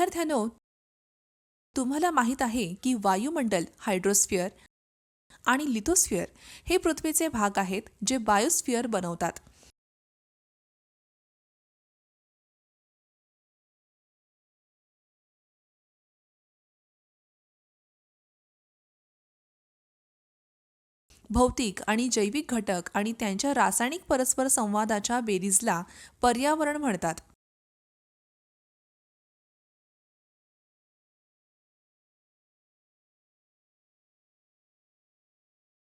विद्यार्थ्यांनो, तुम्हाला माहीत आहे की वायुमंडल, हायड्रोस्फिअर आणि लिथोस्फिअर हे पृथ्वीचे भाग आहेत जे बायोस्फिअर बनवतात. भौतिक आणि जैविक घटक आणि त्यांच्या रासायनिक परस्पर संवादाच्या बेरीजला पर्यावरण म्हणतात.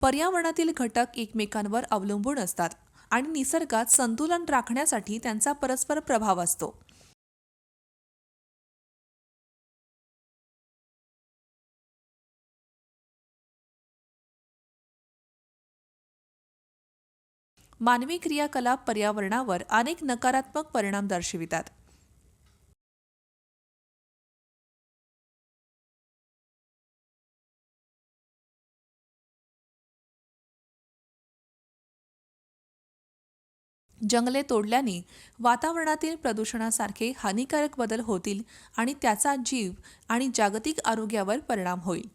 पर्यावरणातील घटक एकमेकांवर अवलंबून असतात आणि निसर्गात संतुलन राखण्यासाठी त्यांचा परस्पर प्रभाव असतो. मानवी क्रियाकलाप पर्यावरणावर अनेक नकारात्मक परिणाम दर्शवितात. जंगले तोडल्याने वातावरणातील प्रदूषणासारखे हानिकारक बदल होतील आणि त्याचा जीव आणि जागतिक आरोग्यावर परिणाम होईल.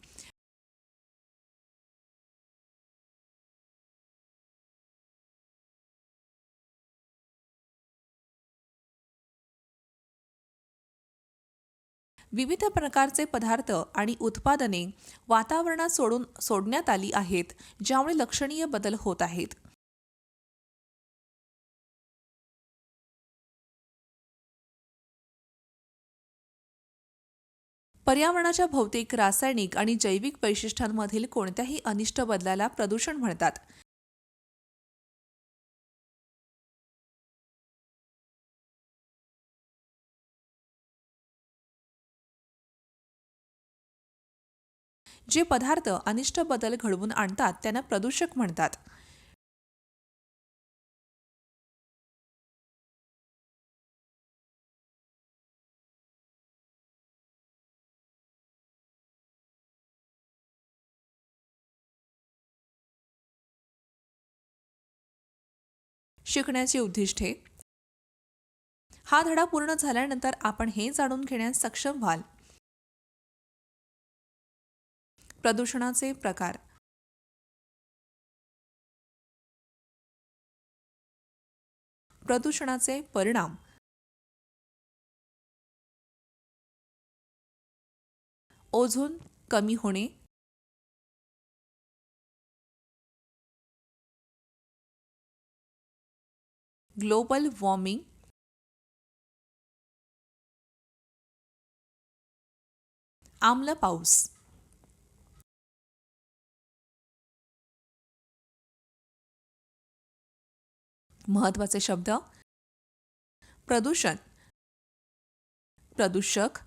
विविध प्रकारचे पदार्थ आणि उत्पादने वातावरणात सोडण्यात आली आहेत, ज्यामुळे लक्षणीय बदल होत आहेत. पर्यावरणाच्या भौतिक, रासायनिक आणि जैविक वैशिष्ट्यांमधील कोणत्याही अनिष्ट बदलाला प्रदूषण म्हणतात. जे पदार्थ अनिष्ट बदल घडवून आणतात त्यांना प्रदूषक म्हणतात. शिकण्याची उद्दिष्टे. हा धडा पूर्ण झाल्यानंतर आपण हे जाणून घेण्यास सक्षम व्हाल. प्रदूषणाचे प्रकार. प्रदूषणाचे परिणाम. ओझोन कमी होणे, ग्लोबल वॉर्मिंग, आम्ल पाऊस. महत्त्वाचे शब्द. प्रदूषण, प्रदूषक,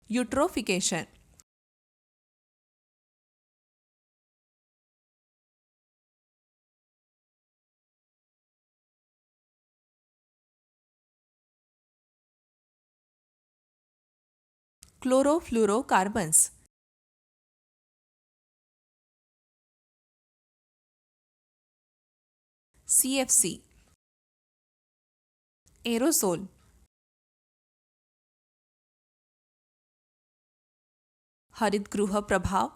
युट्रोफिकेशन, क्लोरोफ्लोरोकार्बन्स, CFC, एरोसोल, हरितगृह प्रभाव,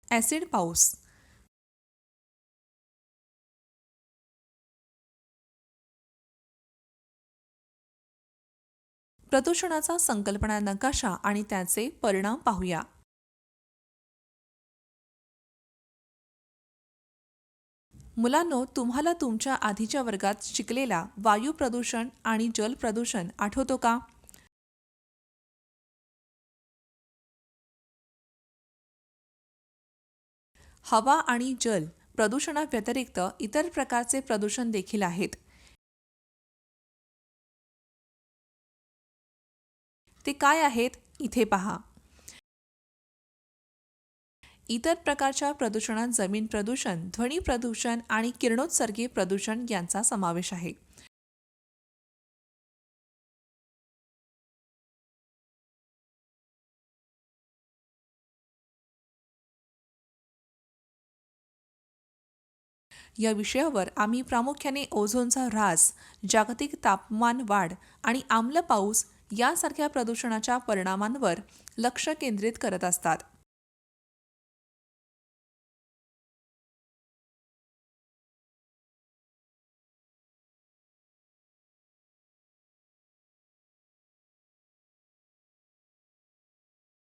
ॲसिड पाऊस. प्रदूषणाचा संकल्पना नकाशा आणि त्याचे परिणाम पाहूया. मुलांनो, तुम्हाला तुमच्या आधीच्या वर्गात शिकलेला वायू प्रदूषण आणि जल प्रदूषण आठवतो का? हवा आणि जल प्रदूषणाव्यतिरिक्त इतर प्रकारचे प्रदूषण देखील आहेत. ते काय आहेत? इथे पहा. इतर प्रकारच्या प्रदूषणात जमीन प्रदूषण, ध्वनी प्रदूषण आणि किरणोत्सर्गी प्रदूषण यांचा समावेश आहे. या विषयावर आम्ही प्रामुख्याने ओझोनचा ऱ्हास, जागतिक तापमान वाढ आणि आम्ल पाऊस यासारख्या प्रदूषणाच्या परिणामांवर लक्ष केंद्रित करत असतात.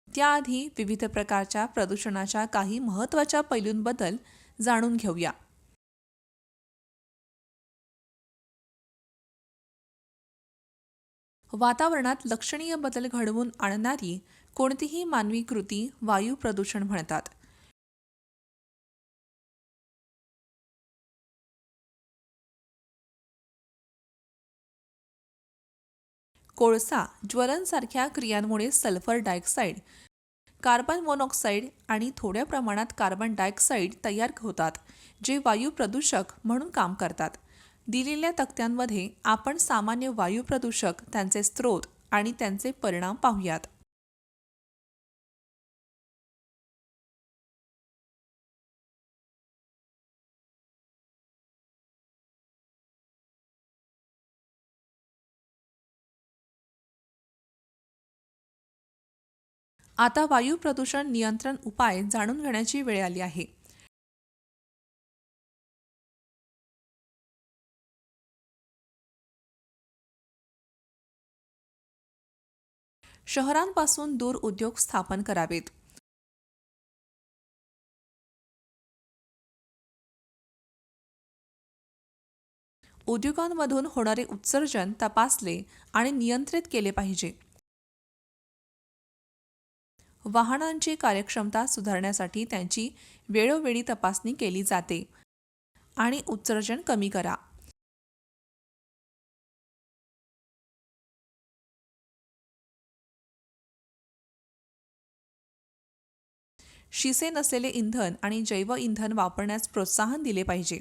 त्याआधी विविध प्रकारच्या प्रदूषणाच्या काही महत्त्वाच्या पैलूंबद्दल जाणून घेऊया. वातावरणात लक्षणीय बदल घडवून आणणारी कोणतीही मानवी कृती वायू प्रदूषण म्हणतात. कोळसा ज्वलनसारख्या क्रियांमुळे सल्फर डायऑक्साईड, कार्बन मोनॉक्साईड आणि थोड्या प्रमाणात कार्बन डायऑक्साईड तयार होतात, जे वायू प्रदूषक म्हणून काम करतात. दिलेल्या तक्त्यांमध्ये आपण सामान्य वायू प्रदूषक, त्यांचे स्रोत आणि त्यांचे परिणाम पाहूयात. आता वायू प्रदूषण नियंत्रण उपाय जाणून घेण्याची वेळ आली आहे. शहरांपासून दूर उद्योग स्थापन करावेत. उद्योगांमधून होणारे उत्सर्जन तपासले आणि नियंत्रित केले पाहिजे. वाहनांची कार्यक्षमता सुधारण्यासाठी त्यांची वेळोवेळी तपासणी केली जाते आणि उत्सर्जन कमी करा. शिसे नसलेले इंधन आणि जैव इंधन वापरण्यास प्रोत्साहन दिले पाहिजे.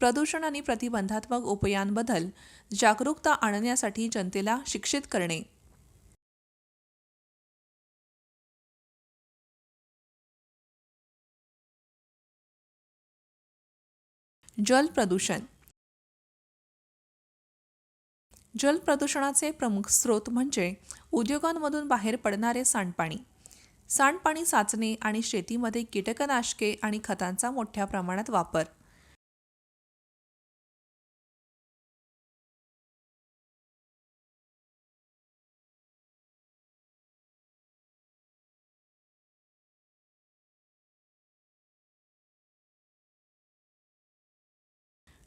प्रदूषण आणि प्रतिबंधात्मक उपायांबद्दल जागरूकता आणण्यासाठी जनतेला शिक्षित करणे. जल प्रदूषण. जल प्रदूषणाचे प्रमुख स्रोत म्हणजे उद्योगांमधून बाहेर पडणारे सांडपाणी. सांडपाणी साचणे आणि शेतीमध्ये कीटकनाशके आणि खतांचा मोठ्या प्रमाणात वापर.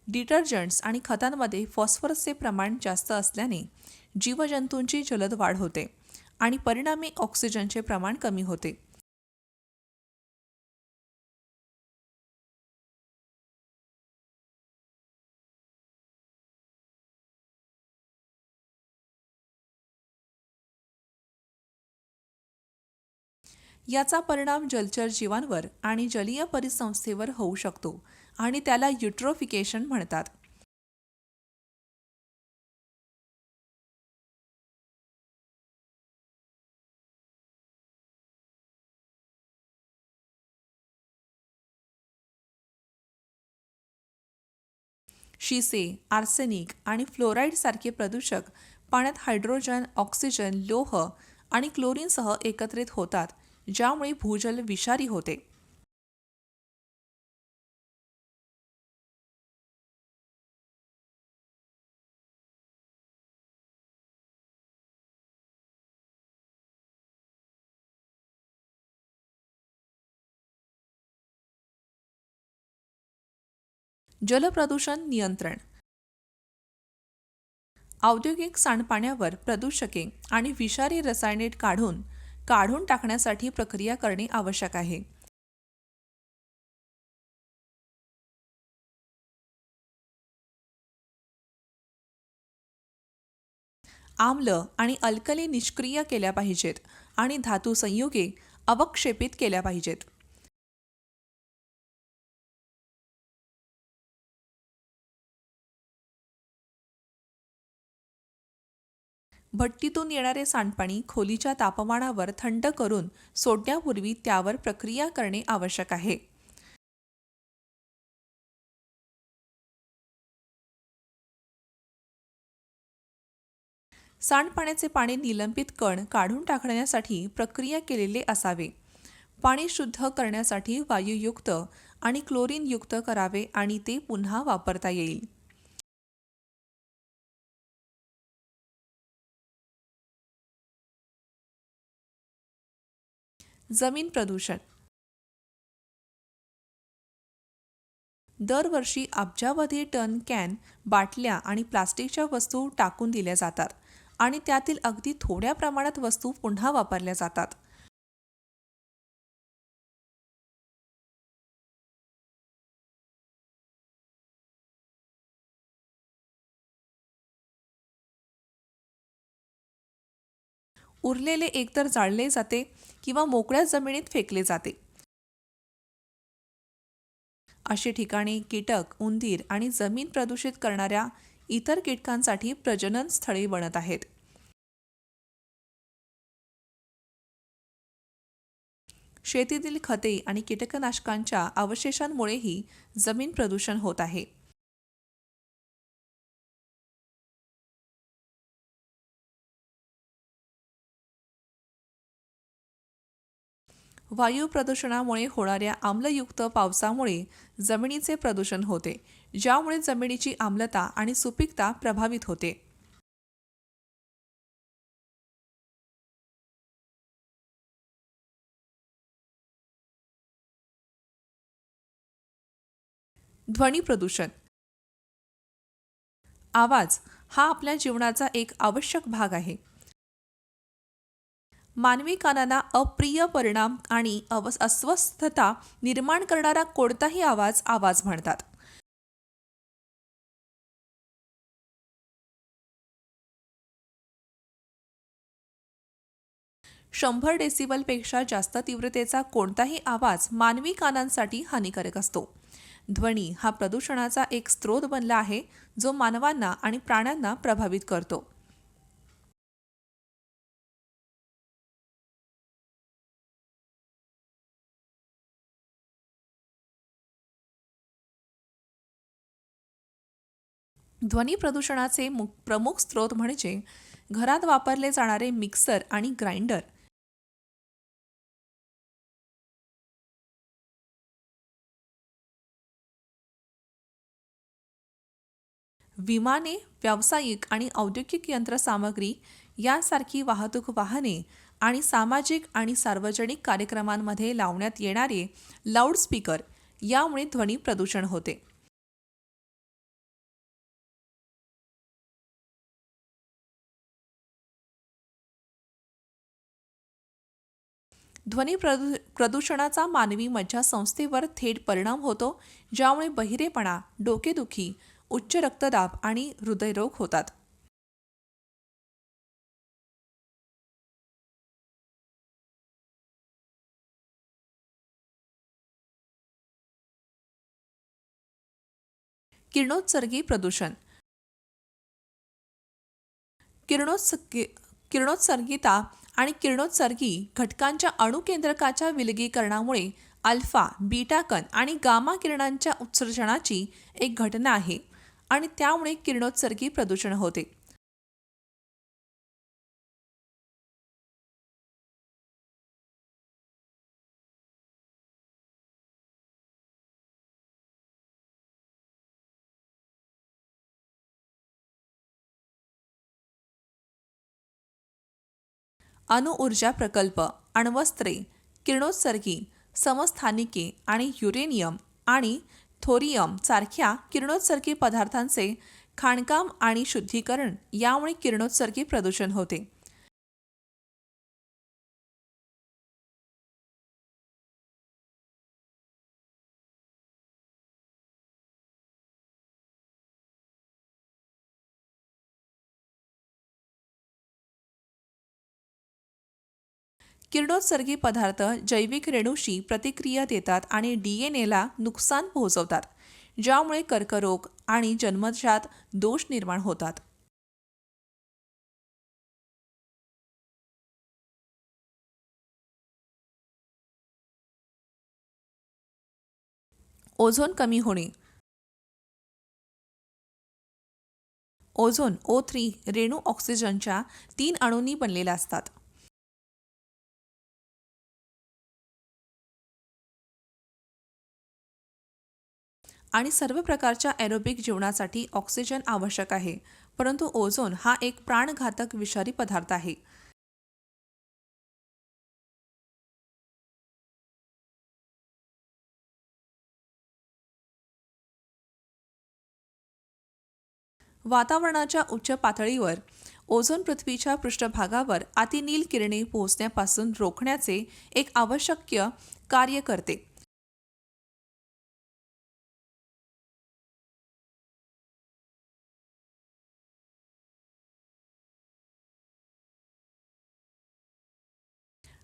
डिटर्जंट्स आणि खतांमध्ये फॉस्फरसचे प्रमाण जास्त असल्याने जीवजंतूंची जलद वाढ होते आणि परिणामी ऑक्सिजनचे प्रमाण कमी होते. याचा परिणाम जलचर जीवांवर आणि जलीय परिसंस्थेवर होऊ शकतो आणि त्याला युट्रोफिकेशन म्हणतात. शिसे, आर्सेनिक आणि फ्लोराईड सारखे प्रदूषक पाण्यात हायड्रोजन, ऑक्सिजन, लोह आणि क्लोरीनसह एकत्रित होतात, ज्यामुळे भूजल विषारी होते. जलप्रदूषण नियंत्रण. औद्योगिक सांडपाण्यावर प्रदूषके आणि विषारी रसायने काढून काढून टाकण्यासाठी प्रक्रिया करणे आवश्यक आहे. आम्ल आणि अल्कली निष्क्रिय केल्या पाहिजेत आणि धातू संयुगे अवक्षेपित केल्या पाहिजेत. भट्टीतून येणारे सांडपाणी खोलीच्या तापमानावर थंड करून सोडण्यापूर्वी त्यावर प्रक्रिया करणे आवश्यक आहे. सांडपाण्याचे पाणी निलंबित कण काढून टाकण्यासाठी प्रक्रिया केलेले असावे. पाणी शुद्ध करण्यासाठी वायूयुक्त आणि क्लोरीनयुक्त करावे आणि ते पुन्हा वापरता येईल. जमीन प्रदूषण. दरवर्षी अब्जावधी टन कॅन, बाटल्या आणि प्लास्टिकच्या वस्तू टाकून दिल्या जातात आणि त्यातील अगदी थोड्या प्रमाणात वस्तू पुन्हा वापरल्या जातात. उरलेले एकतर जाळले जाते किंवा मोकळ्या जमिनीत फेकले जाते. अशी ठिकाणी कीटक, उंदीर आणि जमीन प्रदूषित करणाऱ्या इतर कीटकांसाठी प्रजनन स्थळे बनत आहेत. शेतीतील खते आणि कीटकनाशकांच्या अवशेषांमुळेही जमीन प्रदूषण होत आहे. वायू प्रदूषणामुळे होणाऱ्या आम्लयुक्त पावसामुळे जमिनीचे प्रदूषण होते, ज्यामुळे जमिनीची आम्लता आणि सुपीकता प्रभावित होते. ध्वनी प्रदूषण. आवाज हा आपल्या जीवनाचा एक आवश्यक भाग आहे. मानवी कानांना अप्रिय परिणाम आणि अस्वस्थता निर्माण करणारा कोणताही आवाज आवाज म्हणतात. 100 डेसिबलपेक्षा जास्त तीव्रतेचा कोणताही आवाज मानवी कानांसाठी हानिकारक असतो. ध्वनी हा प्रदूषणाचा एक स्रोत बनला आहे, जो मानवांना आणि प्राण्यांना प्रभावित करतो. ध्वनी प्रदूषणाचे प्रमुख स्रोत म्हणजे घरात वापरले जाणारे मिक्सर आणि ग्राइंडर, विमाने, व्यावसायिक आणि औद्योगिक यंत्रसामग्री यासारखी वाहतूक वाहने आणि सामाजिक आणि सार्वजनिक कार्यक्रमांमध्ये लावण्यात येणारे लाऊडस्पीकर यामुळे ध्वनी प्रदूषण होते. प्रदूषणाचा मानवी मज्जासंस्थेवर थेट परिणाम होतो, ज्यामुळे बहिरेपणा, डोकेदुखी, उच्च रक्तदाब आणि हृदयरोग होतात. किरणोत्सर्गी प्रदूषण. किरणोत्सर्गी किरणोत्सर्गिता आणि किरणोत्सर्गी घटकांच्या अणुकेंद्रकाच्या विलगीकरणामुळे अल्फा, बीटा कण आणि गामा किरणांच्या उत्सर्जनाची एक घटना आहे आणि त्यामुळे किरणोत्सर्गी प्रदूषण होते. अणुऊर्जा प्रकल्प, अण्वस्त्रे, किरणोत्सर्गी समस्थानिके आणि युरेनियम आणि थोरियम सारख्या किरणोत्सर्गी पदार्थांचे खाणकाम आणि शुद्धीकरण यामुळे किरणोत्सर्गी प्रदूषण होते. किरणोत्सर्गी पदार्थ जैविक रेणूशी प्रतिक्रिया देतात आणि डीएनएला नुकसान पोहोचवतात, ज्यामुळे कर्करोग आणि जन्मजात दोष निर्माण होतात. ओझोन कमी होणे. ओझोन O3 रेणू ऑक्सिजनच्या 3 अणूंनी बनलेला असतात. आणि सर्व प्रकारच्या एरोबिक जीवनासाठी ऑक्सिजन आवश्यक आहे. परंतु ओझोन हा एक प्राणघातक विषारी पदार्थ आहे. वातावरणाच्या उच्च पातळीवर ओझोन पृथ्वीच्या पृष्ठभागावर अतिनील किरणे पोहोचण्यापासून रोखण्याचे एक आवश्यक कार्य करते.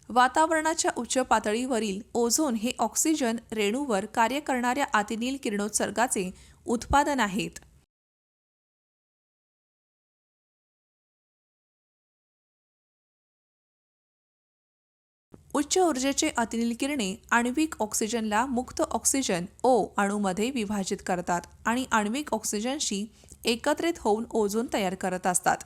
वातावरणाच्या उच्च पातळीवरील ओझोन हे ऑक्सिजन रेणूवर कार्य करणाऱ्या अतिनील किरणोत्सर्गाचे उत्पादन आहेत. उच्च ऊर्जेचे अतिनील किरणे आण्विक ऑक्सिजनला मुक्त ऑक्सिजन O अणूमध्ये विभाजित करतात आणि आण्विक ऑक्सिजनशी एकत्रित होऊन ओझोन तयार करत असतात.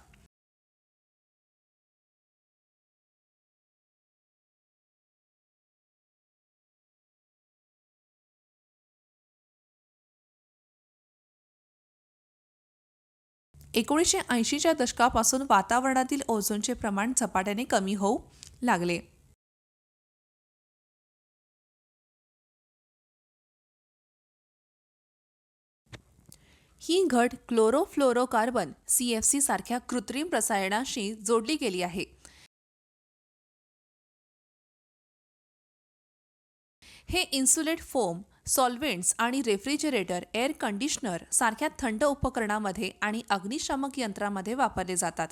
एकोणीसशे ऐंशीच्या दशकापासून वातावरणातील ओझोनचे प्रमाण झपाट्याने कमी होऊ लागले. ही घट क्लोरोफ्लोरोकार्बन CFC सारख्या कृत्रिम रसायनाशी जोडली गेली आहे. हे इन्सुलेट फोम, सॉल्व्हेंट्स आणि रेफ्रिजरेटर, एअर कंडिशनर सारख्या थंड उपकरणामध्ये आणि अग्निशामक यंत्रामध्ये वापरले जातात.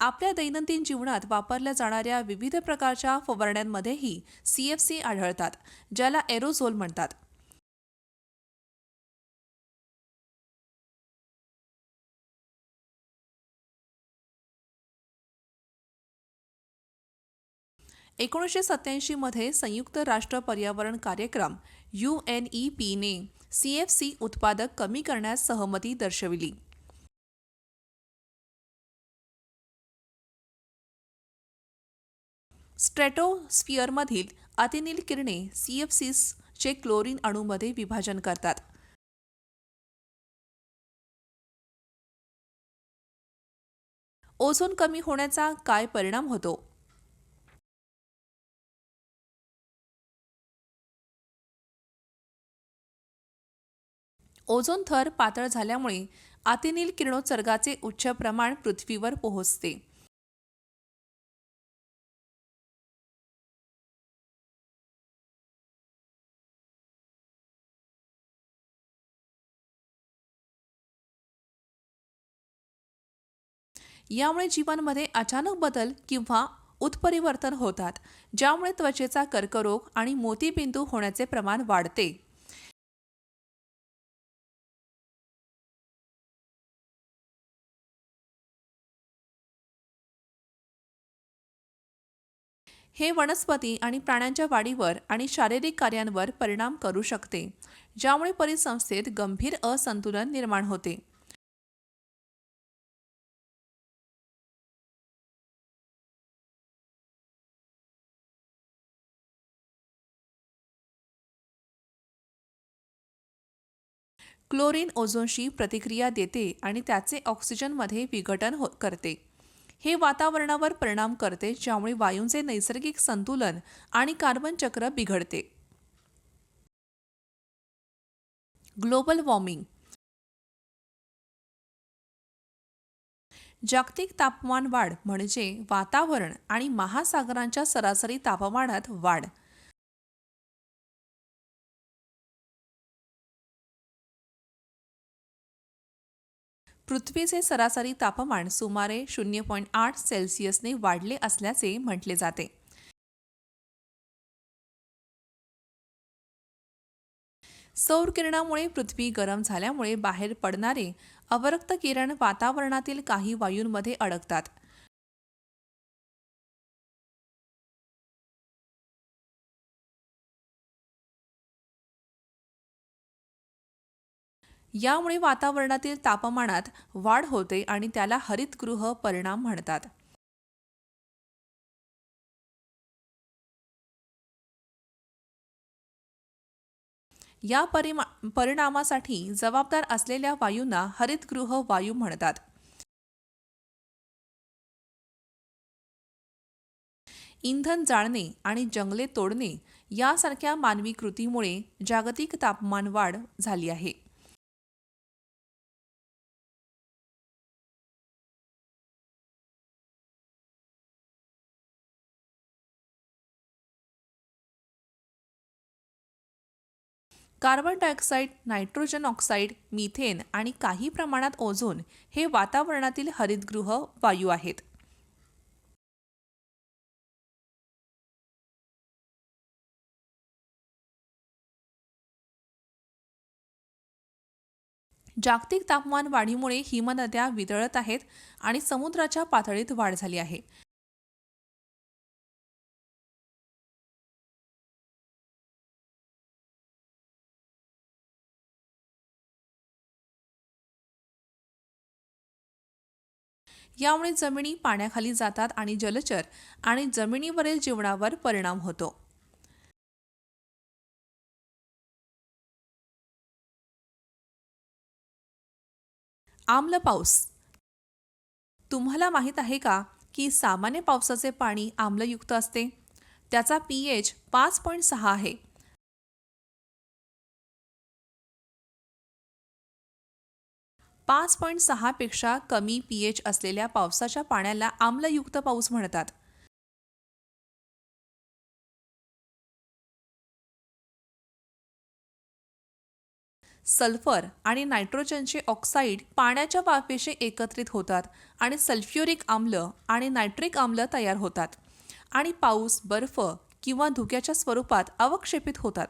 आपल्या दैनंदिन जीवनात वापरल्या जाणाऱ्या विविध प्रकारच्या फवारण्यांमध्येही CFC आढळतात, ज्याला एरोझोल म्हणतात. एकोणीसशे मध्ये संयुक्त राष्ट्र पर्यावरण कार्यक्रम UNEP ने CFC उत्पादक कमी करण्यास सहमती दर्शविली. स्ट्रॅटोस्फिअरमधील अतिनील किरणे CFCs चे क्लोरीन अणूमध्ये विभाजन करतात. ओझोन कमी होण्याचा काय परिणाम होतो? ओझोन थर पातळ झाल्यामुळे अतिनील किरणोत्सर्गाचे उच्च प्रमाण पृथ्वीवर पोहोचते. यामुळे जीवांमध्ये अचानक बदल किंवा उत्परिवर्तन होतात, ज्यामुळे त्वचेचा कर्करोग आणि मोतीबिंदू होण्याचे प्रमाण वाढते. हे वनस्पती आणि प्राण्यांच्या वाढीवर आणि शारीरिक कार्यांवर परिणाम करू शकते, ज्यामुळे परिसंस्थेत गंभीर असंतुलन निर्माण होते. क्लोरीन ओझोनशी प्रतिक्रिया देते आणि त्याचे ऑक्सिजनमध्ये विघटन करते. हे वातावरणावर परिणाम करते, ज्यामुळे वायूंचे नैसर्गिक संतुलन आणि कार्बन चक्र बिघडते. Global warming. जागतिक तापमान वाढ म्हणजे वातावरण आणि महासागरांच्या सरासरी तापमानात वाढ. पृथ्वीचे सरासरी तापमान सुमारे 0.8 सेल्सिअसने वाढले असल्याचे म्हटले जाते. सौर किरणामुळे पृथ्वी गरम झाल्यामुळे बाहेर पडणारे अवरक्त किरण वातावरणातील काही वायूंमध्ये अडकतात. यामुळे वातावरणातील तापमानात वाढ होते आणि त्याला हरितगृह परिणाम म्हणतात. या परिणामासाठी जबाबदार असलेल्या वायूंना हरितगृह वायू म्हणतात. इंधन जाळणे आणि जंगले तोडणे यासारख्या मानवी कृतीमुळे जागतिक तापमान वाढ झाली आहे. Carbon dioxide, nitrogen oxide, methane आणि काही प्रमाणात ओझोन हे वातावरणातील हरितगृह वायू आहेत. जागतिक तापमान वाढीमुळे हिमनद्या वितळत आहेत आणि समुद्राच्या पातळीत वाढ झाली आहे. यामुळे जमिनी पाण्याखाली जातात आणि जलचर आणि जमिनीवरील जीवनावर परिणाम होतो. आम्ल पाऊस. तुम्हाला माहीत आहे का की सामान्य पावसाचे पाणी आम्लयुक्त असते? त्याचा pH 5.6 आहे. 5.6 पेक्षा कमी pH असलेल्या पावसाच्या पाण्याला आम्लयुक्त पाऊस म्हणतात. सल्फर आणि नायट्रोजनचे ऑक्साईड पाण्याच्या वाफेशी एकत्रित होतात आणि सल्फ्युरिक आम्ल आणि नायट्रिक आम्ल तयार होतात आणि पाऊस, बर्फ किंवा धुक्याच्या स्वरूपात अवक्षेपित होतात.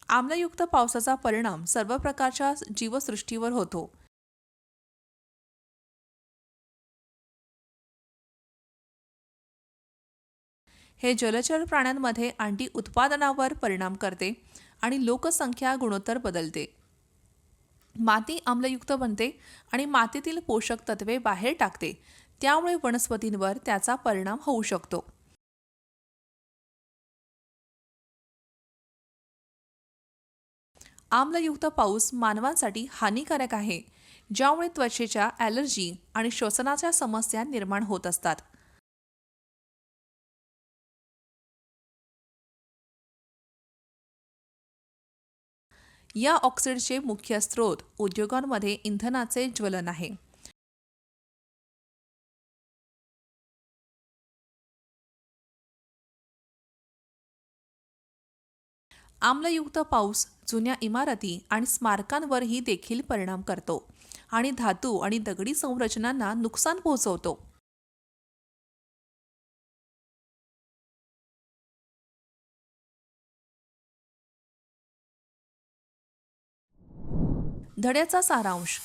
आम्लयुक्त पावसाचा परिणाम सर्व प्रकारच्या जीवसृष्टीवर होतो. हे जलचर प्राण्यांमध्ये अंडी उत्पादनावर परिणाम करते आणि लोकसंख्या गुणोत्तर बदलते. माती आम्लयुक्त बनते आणि मातीतील पोषक तत्वे बाहेर टाकते, त्यामुळे वनस्पतींवर त्याचा परिणाम होऊ शकतो. आम्लयुक्त पाऊस मानवांसाठी हानिकारक आहे, ज्यामुळे त्वचेच्या ॲलर्जी आणि श्वसनाच्या समस्या निर्माण होत असतात. या ऑक्साईडचे मुख्य स्रोत उद्योगांमध्ये इंधनाचे ज्वलन आहे. आम्लयुक्त पाऊस जुन्या इमारती आणि स्मारकांवरही देखील परिणाम करतो आणि धातू आणि दगडी संरचनांना नुकसान पोहोचवतो. धड्याचा सारांश.